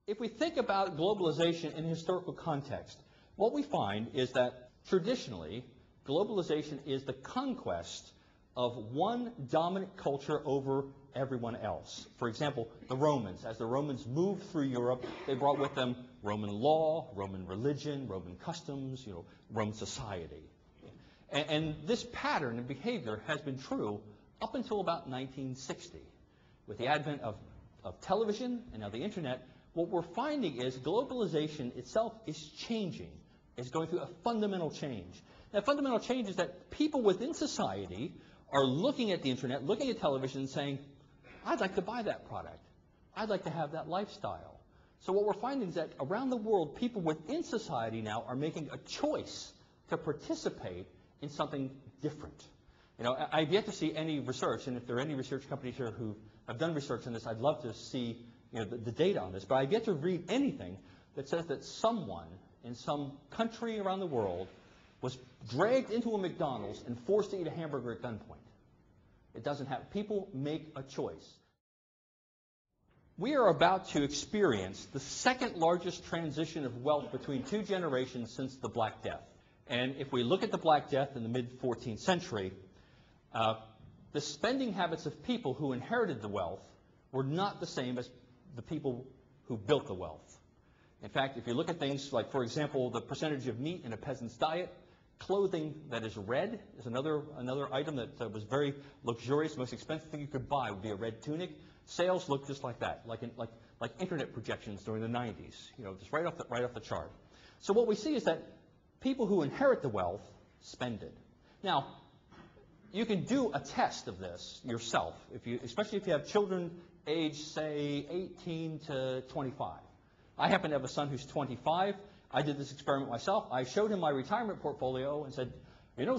If we think about globalization in historical context, what we find is that traditionally, globalization is the conquest of one dominant culture over everyone else. For example, the Romans. As the Romans moved through Europe, they brought with them Roman law, Roman religion, Roman customs, Roman society. And this pattern and behavior has been true up until about 1960. With the advent of television and now the internet, what we're finding is globalization itself is changing. It's going through a fundamental change. That fundamental change is that people within society are looking at the internet, looking at television, and saying, I'd like to buy that product. I'd like to have that lifestyle. So what we're finding is that around the world, people within society now are making a choice to participate in something different. I've yet to see any research, and if there are any research companies here who have done research on this, I'd love to see the data on this. But I've yet to read anything that says that someone in some country around the world was dragged into a McDonald's and forced to eat a hamburger at gunpoint. It doesn't happen. People make a choice. We are about to experience the second largest transition of wealth between two generations since the Black Death. And if we look at the Black Death in the mid-14th century, the spending habits of people who inherited the wealth were not the same as the people who built the wealth. In fact, if you look at things like, for example, the percentage of meat in a peasant's diet, clothing that is red is another item that was very luxurious. The most expensive thing you could buy would be a red tunic. Sales look just like that, like internet projections during the 90s, just right off the chart. So what we see is that people who inherit the wealth spend it. Now, you can do a test of this yourself, especially if you have children aged, say, 18 to 25. I happen to have a son who's 25. I did this experiment myself. I showed him my retirement portfolio and said,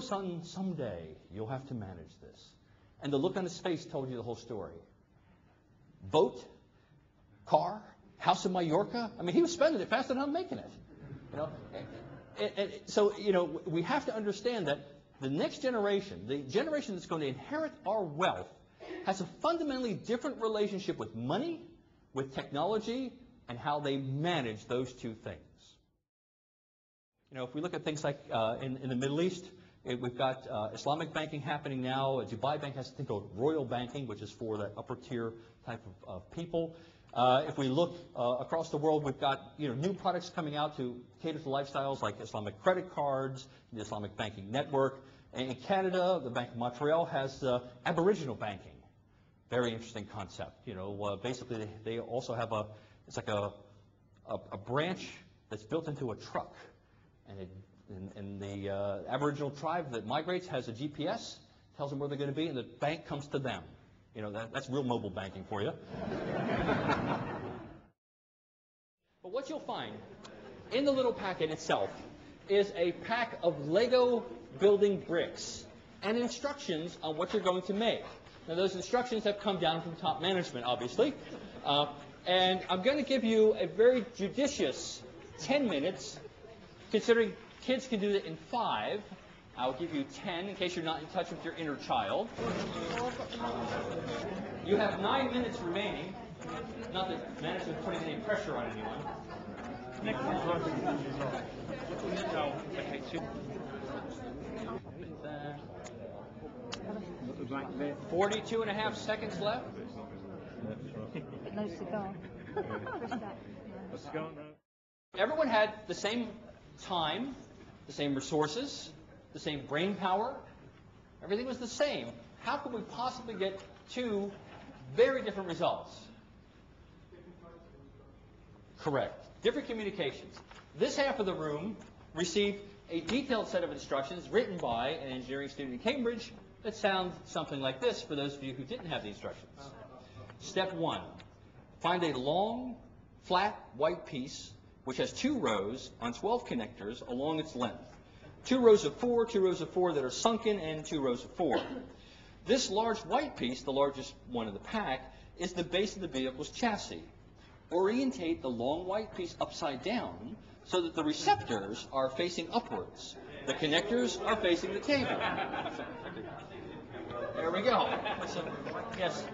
son, someday you'll have to manage this. And the look on his face told you the whole story. Boat, car, house in Mallorca. I mean, he was spending it faster than I'm making it. And so, we have to understand that the next generation, the generation that's going to inherit our wealth, has a fundamentally different relationship with money, with technology, and how they manage those two things. If we look at things like in the Middle East, we've got Islamic banking happening now. Dubai Bank has a thing called royal banking, which is for the upper tier type of people. If we look across the world, we've got new products coming out to cater to lifestyles like Islamic credit cards, the Islamic banking network. In Canada, the Bank of Montreal has Aboriginal banking. Very interesting concept. Basically they also have it's like a branch that's built into a truck. And the Aboriginal tribe that migrates has a GPS, tells them where they're going to be, and the bank comes to them. That's real mobile banking for you. But what you'll find in the little packet itself is a pack of Lego building bricks and instructions on what you're going to make. Now, those instructions have come down from top management, obviously. And I'm going to give you a very judicious 10 minutes. Considering kids can do it in 5, I'll give you 10 in case you're not in touch with your inner child. You have 9 minutes remaining. Not that management's putting any pressure on anyone. 42.5 seconds left. No cigar. Everyone had the same time, the same resources, the same brain power. Everything was the same. How could we possibly get two very different results? Correct. Different communications. This half of the room received a detailed set of instructions written by an engineering student in Cambridge that sound something like this for those of you who didn't have the instructions. Step 1. Find a long, flat, white piece which has 2 rows on 12 connectors along its length. 2 rows of 4, 2 rows of 4 that are sunken, and 2 rows of 4. This large white piece, the largest one in the pack, is the base of the vehicle's chassis. Orientate the long white piece upside down so that the receptors are facing upwards. The connectors are facing the table. There we go. So, yes.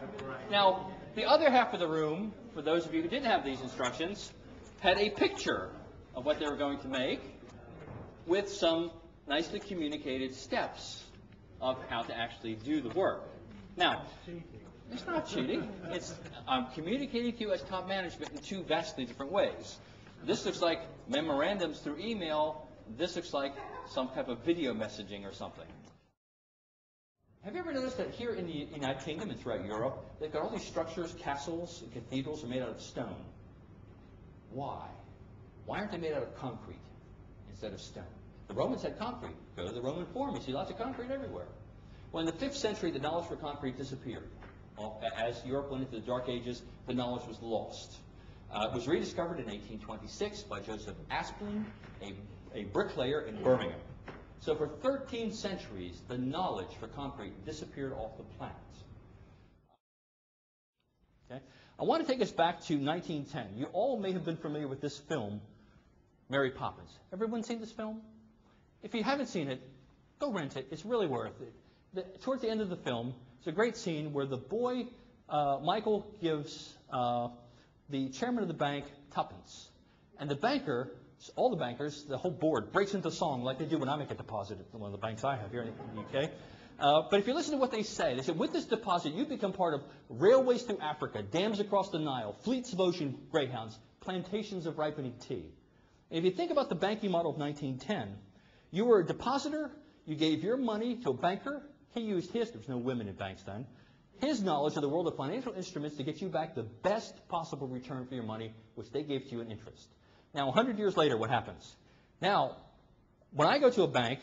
Now, The other half of the room, for those of you who didn't have these instructions, had a picture of what they were going to make with some nicely communicated steps of how to actually do the work. Now, it's not cheating. I'm communicating to you as top management in two vastly different ways. This looks like memorandums through email. This looks like some type of video messaging or something. Have you ever noticed that here in the United Kingdom and throughout Europe, they've got all these structures, castles, and cathedrals are made out of stone? Why? Why aren't they made out of concrete instead of stone? The Romans had concrete. Go to the Roman Forum, you see lots of concrete everywhere. Well, in the 5th century, the knowledge for concrete disappeared. Well, as Europe went into the Dark Ages, the knowledge was lost. It was rediscovered in 1826 by Joseph Aspling, a bricklayer in Birmingham. So for 13 centuries, the knowledge for concrete disappeared off the planet. Okay? I want to take us back to 1910. You all may have been familiar with this film, Mary Poppins. Everyone seen this film? If you haven't seen it, go rent it. It's really worth it. Towards the end of the film, it's a great scene where the boy, Michael, gives the chairman of the bank tuppence. And the banker, all the bankers, the whole board, breaks into song like they do when I make a deposit at one of the banks I have here in the UK. But if you listen to what they say, with this deposit, you become part of railways through Africa, dams across the Nile, fleets of ocean greyhounds, plantations of ripening tea. And if you think about the banking model of 1910, you were a depositor, you gave your money to a banker, he used his, there was no women in banks then, his knowledge of the world of financial instruments to get you back the best possible return for your money, which they gave to you in interest. Now, 100 years later, what happens? Now, when I go to a bank,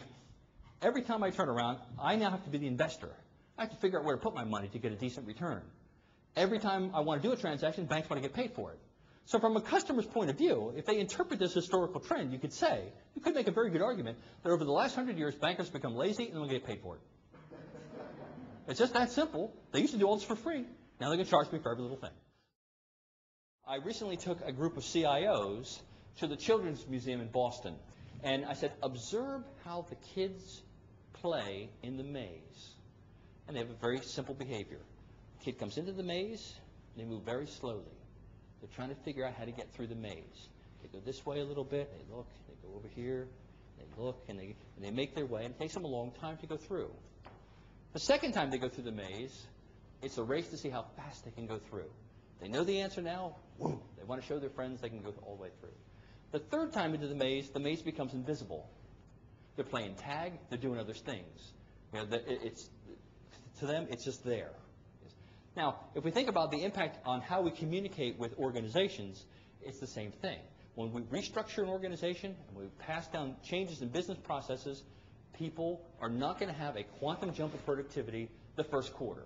every time I turn around, I now have to be the investor. I have to figure out where to put my money to get a decent return. Every time I want to do a transaction, banks want to get paid for it. So from a customer's point of view, if they interpret this historical trend, you could make a very good argument that over the last 100 years, bankers become lazy and they'll get paid for it. It's just that simple. They used to do all this for free. Now they're going to charge me for every little thing. I recently took a group of CIOs to the Children's Museum in Boston. And I said, observe how the kids play in the maze. And they have a very simple behavior. The kid comes into the maze, and they move very slowly. They're trying to figure out how to get through the maze. They go this way a little bit, they look, they go over here, they look, and they make their way, and it takes them a long time to go through. The second time they go through the maze, it's a race to see how fast they can go through. They know the answer now, whoa, they want to show their friends they can go all the way through. The third time into the maze becomes invisible. They're playing tag, they're doing other things. You know, to them, it's just there. Now, if we think about the impact on how we communicate with organizations, it's the same thing. When we restructure an organization and we pass down changes in business processes, people are not going to have a quantum jump of productivity the first quarter.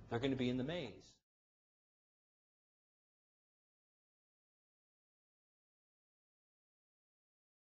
They're going to be in the maze.